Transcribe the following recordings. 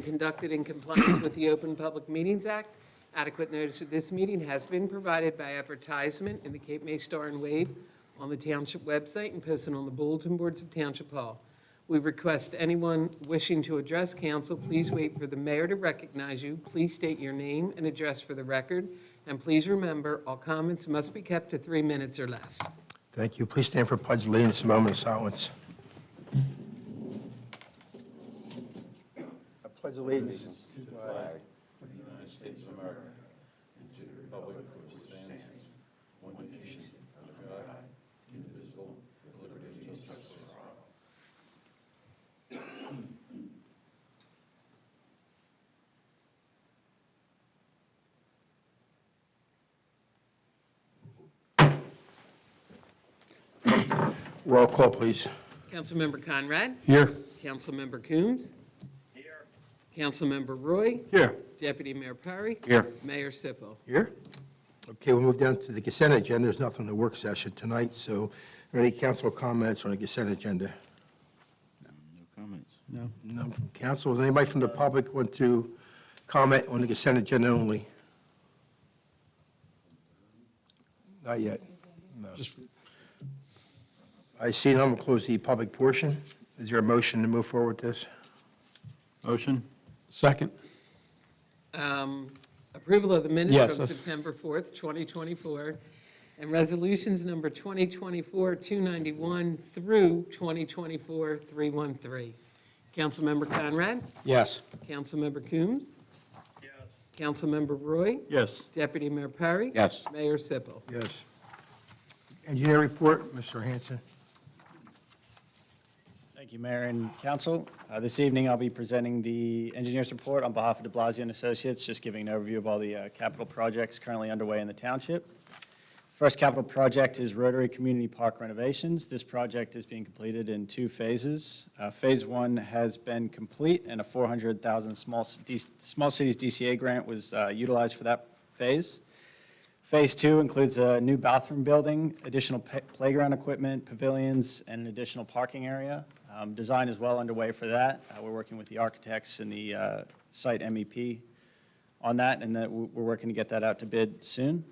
Conducted in compliance with the Open Public Meetings Act. Adequate notice of this meeting has been provided by advertisement in the Cape May Star and Wave on the Township website and posted on the bulletin boards of Township Hall. We request anyone wishing to address council, please wait for the mayor to recognize you. Please state your name and address for the record, and please remember, all comments must be kept to 3 minutes or less. Thank you. Please stand for pledge of allegiance, a moment of silence. I pledge allegiance To the flag of the United States of America and to the republic for which it stands, one nation, under God, indivisible, with liberty and justice for all. Roll call, please. Councilmember Conrad? Here. Councilmember Coombs? Here. Councilmember Roy? Here. Deputy Mayor Perry? Here. Mayor Sippel. Here. Okay, we'll move down to the consent agenda. There's nothing in the work session tonight, so any council comments on the consent agenda? No comments. No from council. Does anybody from the public want to comment on the consent agenda only? Not yet. No. I see none. We'll close the public portion. Is there a motion to move forward with this? Motion. Second. Approval of the minutes Yes, from that's- September 4th, 2024, and resolutions number 2024-291 through 2024-313. Councilmember Conrad? Yes. Councilmember Coombs? Yes. Councilmember Roy? Yes. Deputy Mayor Perry? Yes. Mayor Sippel. Yes. Engineer report, Mr. Hanson. Thank you, Mayor and Council. This evening, I'll be presenting the engineer's report on behalf of de Blasio and Associates, just giving an overview of all the capital projects currently underway in the township. First capital project is Rotary Community Park renovations. This project is being completed in 2 phases. Phase 1 has been complete, and a $400,000 small cities DCA grant was utilized for that phase. Phase 2 includes a new bathroom building, additional playground equipment, pavilions, and an additional parking area. Design is well underway for that. We're working with the architects and the site MEP on that, and that we're working to get that out to bid soon.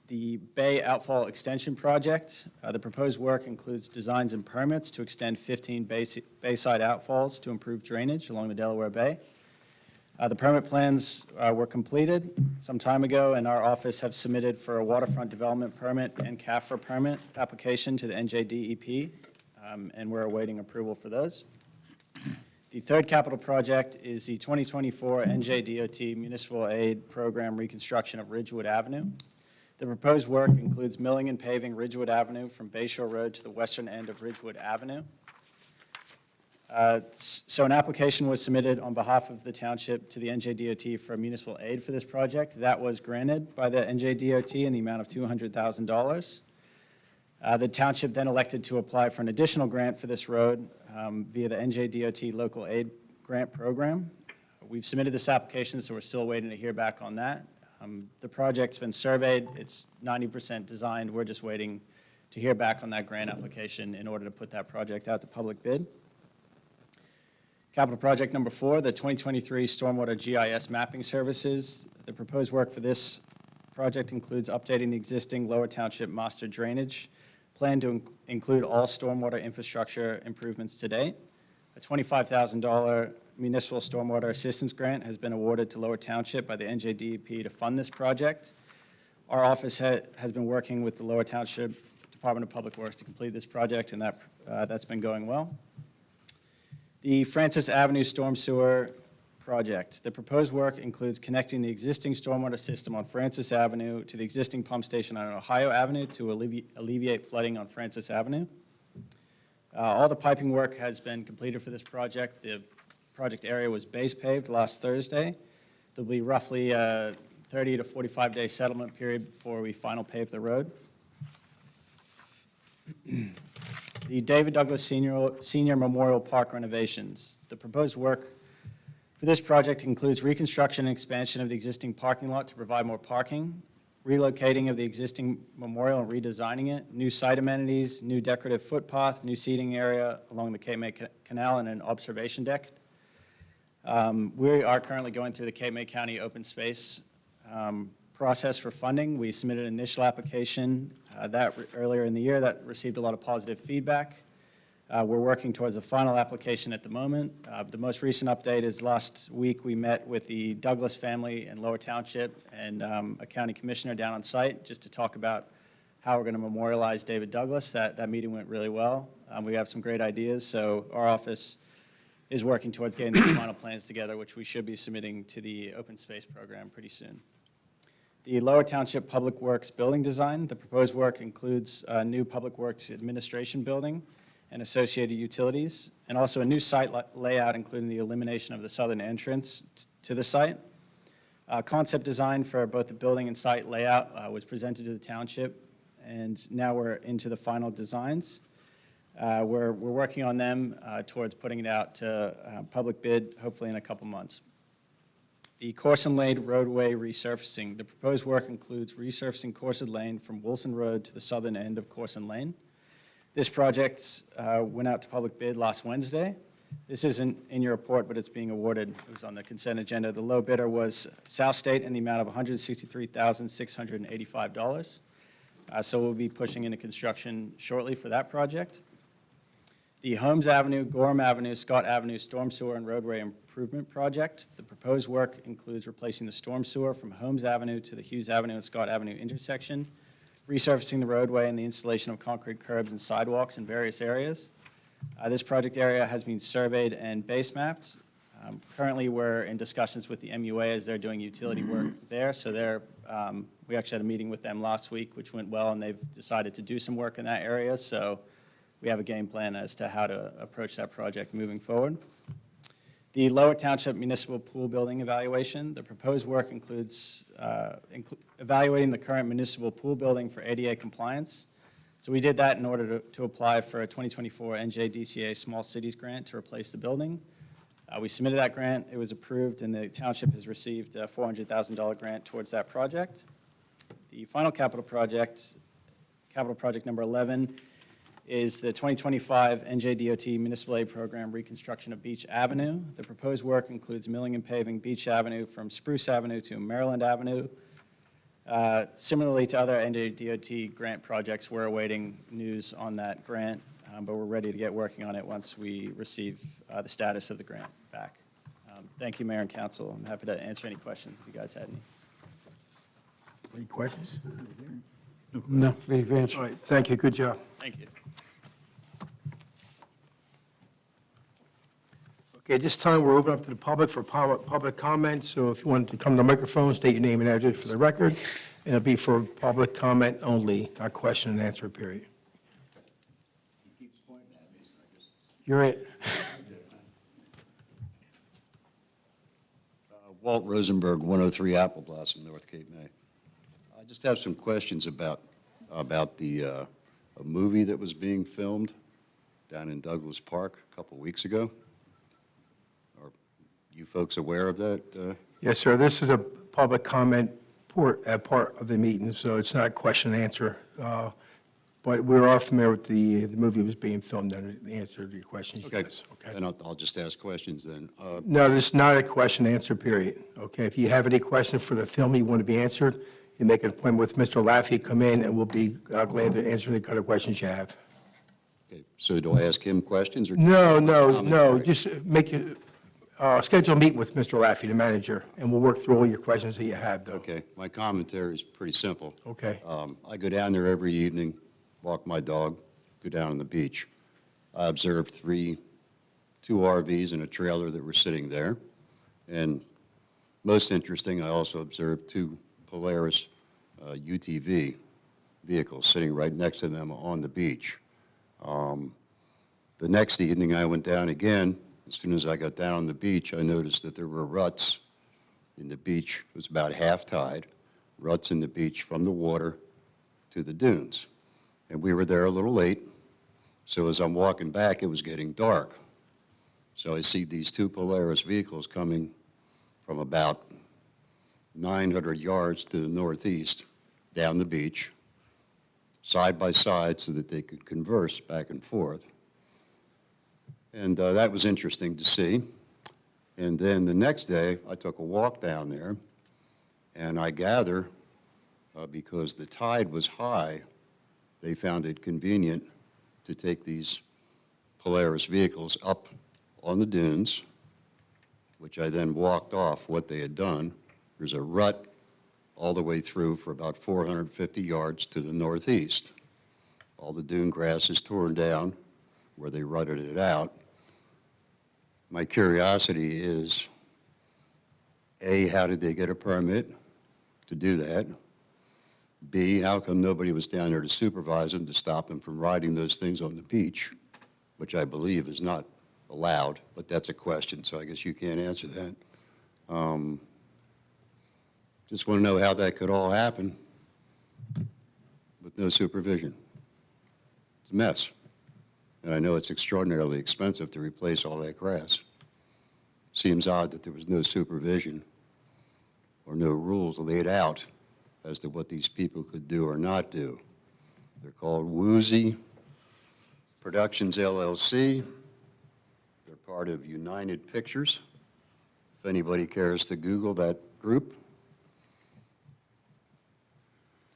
The Bay Outfall Extension Project, the proposed work includes designs and permits to extend 15 bayside outfalls to improve drainage along the Delaware Bay. The permit plans were completed some time ago, and our office have submitted for a waterfront development permit and CAFRA permit application to the NJDEP, and we're awaiting approval for those. The third capital project is the 2024 NJDOT Municipal Aid Program reconstruction of Ridgewood Avenue. The proposed work includes milling and paving Ridgewood Avenue from Bayshore Road to the western end of Ridgewood Avenue. So an application was submitted on behalf of the township to the NJDOT for municipal aid for this project. That was granted by the NJDOT in the amount of $200,000. The township then elected to apply for an additional grant for this road via the NJDOT Local Aid Grant Program. We've submitted this application, so we're still waiting to hear back on that. The project's been surveyed. It's 90% designed. We're just waiting to hear back on that grant application in order to put that project out to public bid. Capital project number 4, the 2023 Stormwater GIS Mapping Services. The proposed work for this project includes updating the existing Lower Township master drainage plan to include all stormwater infrastructure improvements to date. A $25,000 municipal stormwater assistance grant has been awarded to Lower Township by the NJDEP to fund this project. Our office has been working with the Lower Township Department of Public Works to complete this project, and that's been going well. The Francis Avenue Storm Sewer Project. The proposed work includes connecting the existing stormwater system on Francis Avenue to the existing pump station on Ohio Avenue to alleviate flooding on Francis Avenue. All the piping work has been completed for this project. The project area was base paved last Thursday. There'll be roughly a 30 to 45-day settlement period before we final pave the road. The David Douglas Senior Memorial Park renovations. The proposed work for this project includes reconstruction and expansion of the existing parking lot to provide more parking, relocating of the existing memorial and redesigning it, new site amenities, new decorative footpath, new seating area along the Cape May Canal, and an observation deck. We are currently going through the Cape May County Open Space process for funding. We submitted an initial application earlier in the year that received a lot of positive feedback. We're working towards a final application at the moment. The most recent update is last week we met with the Douglas family in Lower Township and a county commissioner down on site just to talk about how we're going to memorialize David Douglas. That meeting went really well. We have some great ideas, so our office is working towards getting the final plans together, which we should be submitting to the Open Space Program pretty soon. The Lower Township Public Works building design, the proposed work includes a new Public Works administration building and associated utilities, and also a new site layout, including the elimination of the southern entrance to the site. Concept design for both the building and site layout was presented to the township, and now we're into the final designs. We're working on them towards putting it out to public bid, hopefully in a couple months. The Corson Lane roadway resurfacing. The proposed work includes resurfacing Corson Lane from Wilson Road to the southern end of Corson Lane. This project went out to public bid last Wednesday. This isn't in your report, but it's being awarded. It was on the consent agenda. The low bidder was South State in the amount of $163,685. So we'll be pushing into construction shortly for that project. The Holmes Avenue, Gorham Avenue, Scott Avenue Storm Sewer and Roadway Improvement Project. The proposed work includes replacing the storm sewer from Holmes Avenue to the Hughes Avenue and Scott Avenue intersection, resurfacing the roadway, and the installation of concrete curbs and sidewalks in various areas. This project area has been surveyed and base mapped. Currently, we're in discussions with the MUA as they're doing utility work there. So we actually had a meeting with them last week, which went well, and they've decided to do some work in that area. So we have a game plan as to how to approach that project moving forward. The Lower Township Municipal Pool Building evaluation. The proposed work includes evaluating the current municipal pool building for ADA compliance. So we did that in order to apply for a 2024 NJDCA Small Cities Grant to replace the building. We submitted that grant. It was approved, and the township has received a $400,000 grant towards that project. The final capital project number 11, is the 2025 NJDOT Municipal Aid Program reconstruction of Beach Avenue. The proposed work includes milling and paving Beach Avenue from Spruce Avenue to Maryland Avenue. Similarly to other NJDOT grant projects, we're awaiting news on that grant, but we're ready to get working on it once we receive the status of the grant back. Thank you, Mayor and Council. I'm happy to answer any questions if you guys had any. Any questions? No, they've answered. All right, thank you, good job. Thank you. Okay, at this time, we're open up to the public for public comment, so if you want to come to the microphone, state your name and address for the record, and it'll be for public comment only, not question and answer period. You're it. Walt Rosenberg, 103 Apple Blossom, North Cape May. I just have some questions about the a movie that was being filmed down in Douglas Park a couple weeks ago. Are you folks aware of that? Yes, sir, this is a public comment part of the meeting, so it's not question and answer. But we are familiar with the movie was being filmed, and the answer to your questions, Okay. yes. Okay. And I'll just ask questions then. No, this is not a question and answer period, okay? If you have any questions for the film you want to be answered, you make an appointment with Mr. Laffey, come in, and we'll be glad to answer any kind of questions you have. Okay, so do I ask him questions or? No, just schedule a meeting with Mr. Laffey, the manager, and we'll work through all your questions that you have, though. Okay, my commentary is pretty simple. Okay, I go down there every evening, walk my dog, go down on the beach. I observed two RVs and a trailer that were sitting there. And most interesting, I also observed two Polaris UTV vehicles sitting right next to them on the beach. The next evening, I went down again. As soon as I got down on the beach, I noticed that there were ruts in the beach. It was about half tide, ruts in the beach from the water to the dunes. And we were there a little late, so as I'm walking back, it was getting dark. So I see these two Polaris vehicles coming from about 900 yards to the northeast down the beach, side by side, so that they could converse back and forth. And that was interesting to see. And then the next day, I took a walk down there, and I gather, because the tide was high, they found it convenient to take these Polaris vehicles up on the dunes, which I then walked off what they had done. There's a rut all the way through for about 450 yards to the northeast. All the dune grass is torn down where they rutted it out. My curiosity is, A, how did they get a permit to do that? B, how come nobody was down there to supervise them, to stop them from riding those things on the beach, which I believe is not allowed, but that's a question, so I guess you can't answer that. Just want to know how that could all happen with no supervision. It's a mess. And I know it's extraordinarily expensive to replace all that grass. Seems odd that there was no supervision or no rules laid out as to what these people could do or not do. They're called Woozy Productions LLC. They're part of United Pictures. If anybody cares to Google that group.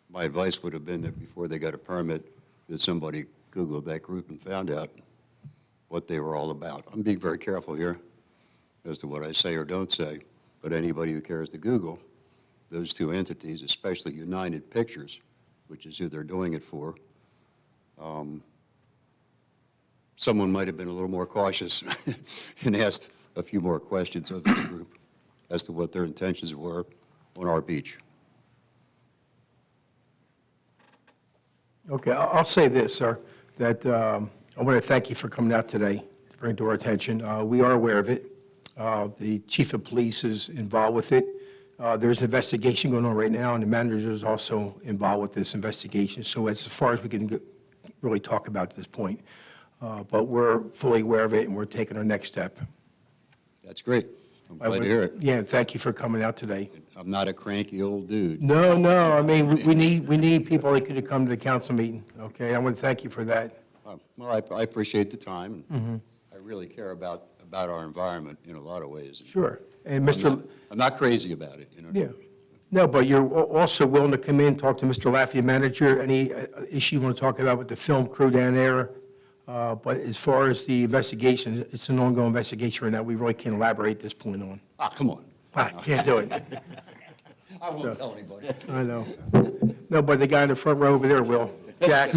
My advice would have been that before they got a permit, that somebody Googled that group and found out what they were all about. I'm being very careful here as to what I say or don't say, but anybody who cares to Google those two entities, especially United Pictures, which is who they're doing it for, someone might have been a little more cautious and asked a few more questions of this group as to what their intentions were on our beach. Okay, I'll say this, sir, that I want to thank you for coming out today to bring it to our attention. We are aware of it. The chief of police is involved with it. There's an investigation going on right now, and the manager is also involved with this investigation. So as far as we can really talk about at this point. But we're fully aware of it, and we're taking our next step. That's great. I'm glad to hear it. Yeah, thank you for coming out today. I'm not a cranky old dude. No, I mean, we need people like you to come to the council meeting, okay? I want to thank you for that. Well, I appreciate the time, and I really care about our environment in a lot of ways. Sure. And Mr. I'm not crazy about it, you know. Yeah. No, but you're also willing to come in, talk to Mr. Lafferty, manager, any issue you want to talk about with the film crew down there. But as far as the investigation, it's an ongoing investigation right now. We really can't elaborate at this point on. Ah, come on. I can't do it. I won't tell anybody. I know. No, but the guy in the front row over there will. Jack.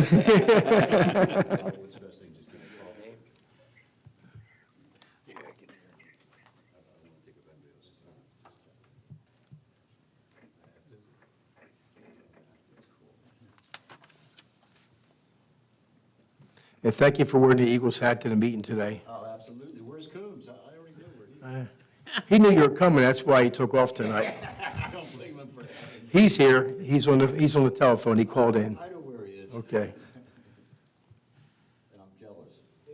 And thank you for wearing the Eagles hat to the meeting today. Oh, absolutely. Where's Coombs? I already know where he is. He knew you were coming, that's why he took off tonight. I don't blame him for that. He's here, he's on the telephone, he called in. I know where he is. Okay. And I'm jealous. So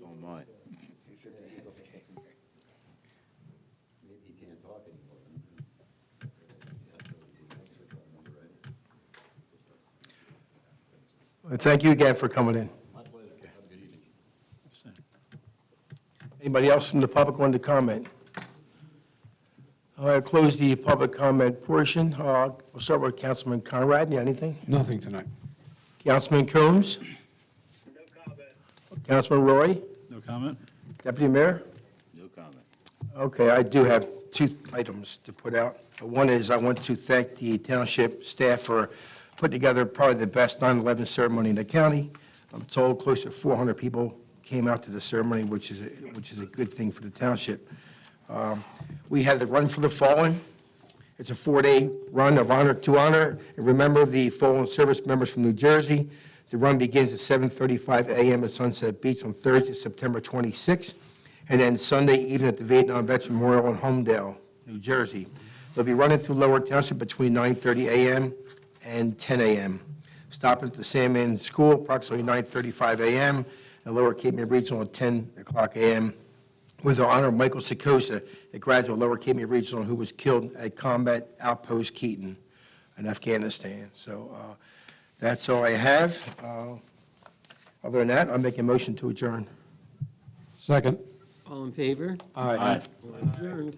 am I. He said the Eagles came. Maybe he can't talk anymore. Thank you again for coming in. My pleasure. Have a good evening. Anybody else from the public want to comment? I'll close the public comment portion. We'll start with Councilman Conrad. You got anything? Nothing tonight. Councilman Combs? No comment. Councilman Roy? No comment? Deputy Mayor? No comment. Okay, I do have two items to put out. One is I want to thank the township staff for putting together probably the best 9/11 ceremony in the county. I'm told close to 400 people came out to the ceremony, which is a good thing for the township. We had the Run for the Fallen. It's a 4-day run of honor to honor and remember the fallen service members from New Jersey. The run begins at 7:35 a.m. at Sunset Beach on Thursday, September 26th, and then Sunday evening at the Vietnam Veteran Memorial in Homedale, New Jersey. They'll be running through Lower Township between 9:30 a.m. and 10 a.m. Stopping at the Sandman School approximately 9:35 a.m. and Lower Cape May Regional at 10 o'clock a.m. with the honor of Michael Sikosa, a graduate of Lower Cape May Regional who was killed at Combat Outpost Keaton in Afghanistan. So that's all I have. Other than that, I'll make a motion to adjourn. Second. All in favor? Aye. We're adjourned.